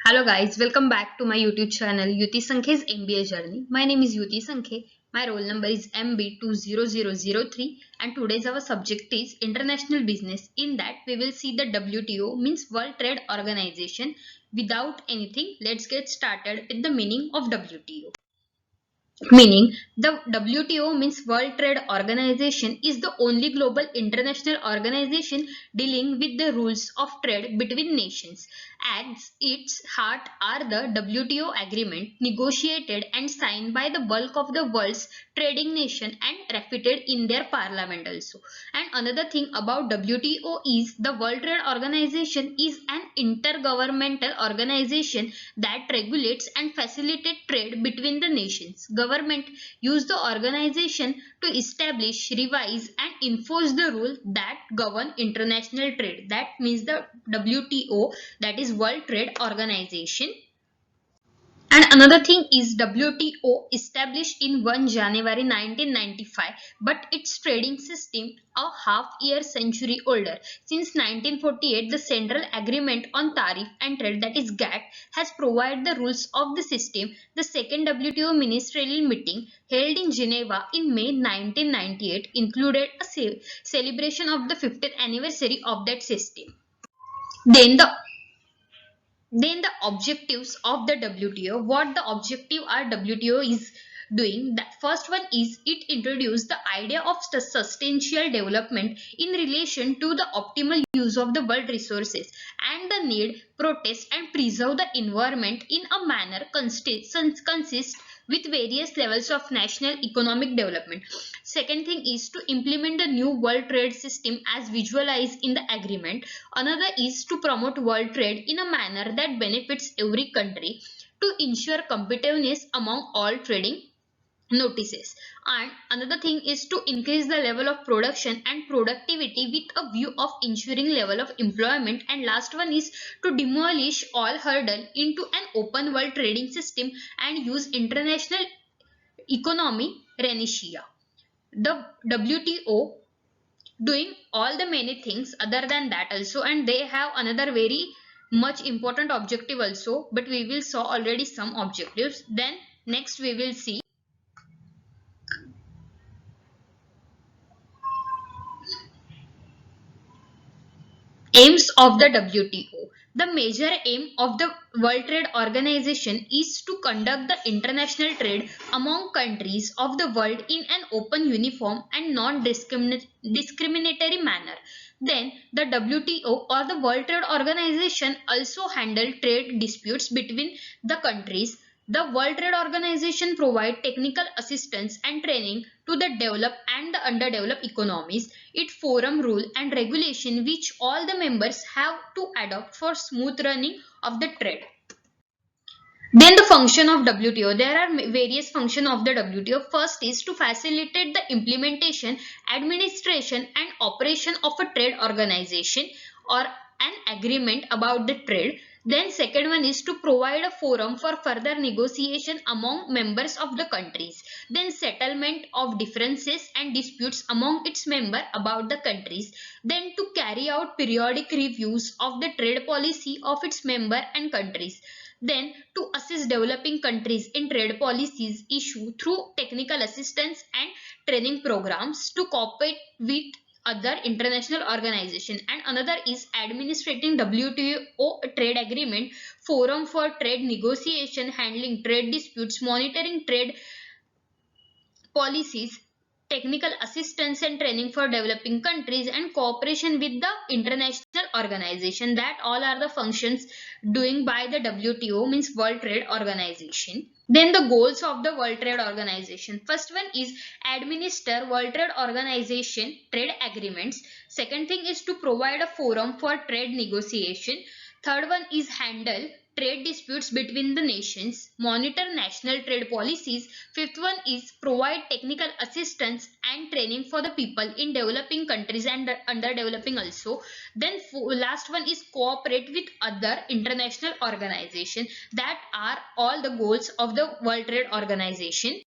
Hello guys, welcome back to my YouTube channel Yuti Sankhe's MBA journey. My name is Yuti Sankhe. My roll number is MB20003 and today's our subject is international business. In that we will see the WTO means World Trade Organization. Without anything, let's get started with the meaning of WTO. Meaning, the WTO means World Trade Organization is the only global international organization dealing with the rules of trade between nations. At its heart are the WTO agreement negotiated and signed by the bulk of the world's trading nation and ratified in their parliament also. And another thing about WTO is the World Trade Organization is an intergovernmental organization that regulates and facilitates trade between the nations. Government use the organization to establish, revise and enforce the rule that govern international trade. That means the WTO, that is World Trade Organization. And another thing is WTO established in 1 January 1995, but its trading system a half-year century older. Since 1948, the Central Agreement on Tariff and Trade, that is GATT, has provided the rules of the system. The second WTO ministerial meeting held in Geneva in May 1998 included a celebration of the 50th anniversary of that system. Then the then the objectives of the WTO. What the objective are WTO is doing. The first one is it introduced the idea of sustainable development in relation to the optimal use of the world resources and the need protect and preserve the environment in a manner consist with various levels of national economic development. Second thing is to implement the new world trade system as visualized in the agreement. Another is to promote world trade in a manner that benefits every country to ensure competitiveness among all trading notices. And another thing is to increase the level of production and productivity with a view of ensuring level of employment. And last one is to demolish all hurdle into an open world trading system and use international economy renuncia. The WTO doing all the many things other than that also, and they have another very much important objective also, but we will saw already some objectives. Then next we will see aims of the WTO. The major aim of the World Trade Organization is to conduct the international trade among countries of the world in an open, uniform and non-discriminatory manner. Then the WTO or the World Trade Organization also handle trade disputes between the countries. The World Trade Organization provides technical assistance and training to the developed and the underdeveloped economies. It forum rule and regulation which all the members have to adopt for smooth running of the trade. Then the function of WTO. There are various functions of the WTO. First is to facilitate the implementation, administration and operation of a trade organization or an agreement about the trade. Then second one is to provide a forum for further negotiation among members of the countries. Then settlement of differences and disputes among its members about the countries. Then to carry out periodic reviews of the trade policy of its member and countries. Then to assist developing countries in trade policies issued through technical assistance and training programs to cooperate with other international organizations. And another is administrating WTO trade agreement, forum for trade negotiation, handling trade disputes, monitoring trade policies, technical assistance and training for developing countries, and cooperation with the international organization. That all are the functions doing by the WTO means World Trade Organization. Then the goals of the World Trade Organization. First one is administer World Trade Organization trade agreements. Second thing is to provide a forum for trade negotiation. Third one is handle trade disputes between the nations, monitor national trade policies. Fifth one is provide technical assistance and training for the people in developing countries and underdeveloping also. Then last one is cooperate with other international organizations. That are all the goals of the World Trade Organization.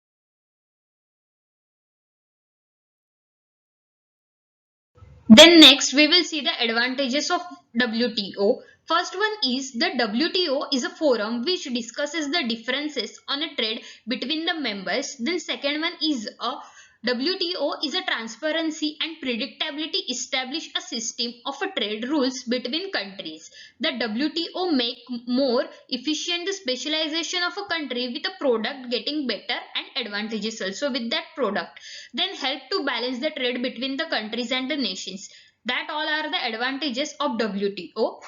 Then next we will see the advantages of WTO. First one is the WTO is a forum which discusses the differences on a trade between the members. Then second one is a WTO is a transparency and predictability establish a system of a trade rules between countries. The WTO make more efficient the specialization of a country with a product getting better and advantages also with that product. Then help to balance the trade between the countries and the nations. That all are the advantages of WTO.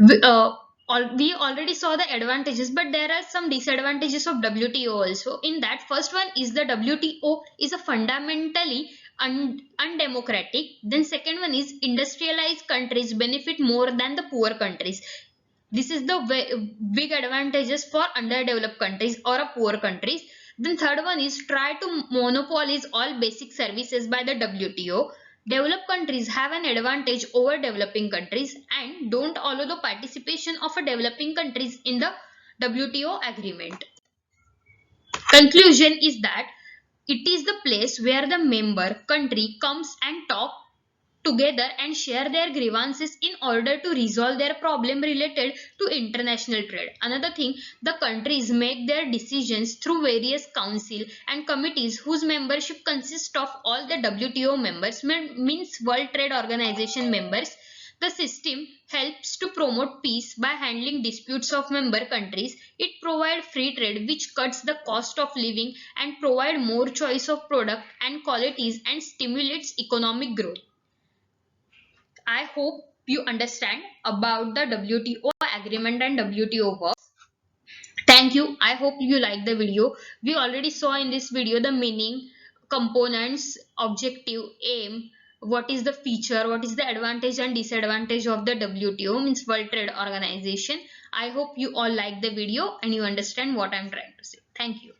We already saw the advantages, but there are some disadvantages of WTO also. In that, first one is the WTO is a fundamentally undemocratic. Then second one is industrialized countries benefit more than the poor countries. This is the big advantages for underdeveloped countries or a poor countries. Then third one is try to monopolize all basic services by the WTO. Developed countries have an advantage over developing countries and don't allow the participation of a developing countries in the WTO agreement. Conclusion is that it is the place where the member country comes and talk together and share their grievances in order to resolve their problem related to international trade. Another thing, the countries make their decisions through various council and committees whose membership consists of all the WTO members, means World Trade Organization members. The system helps to promote peace by handling disputes of member countries. It provides free trade which cuts the cost of living and provide more choice of product and qualities and stimulates economic growth. I hope you understand about the WTO agreement and WTO work. Thank you. I hope you like the video. We already saw in this video the meaning, components, objective, aim, what is the feature, what is the advantage and disadvantage of the WTO, means World Trade Organization. I hope you all like the video and you understand what I'm trying to say. Thank you.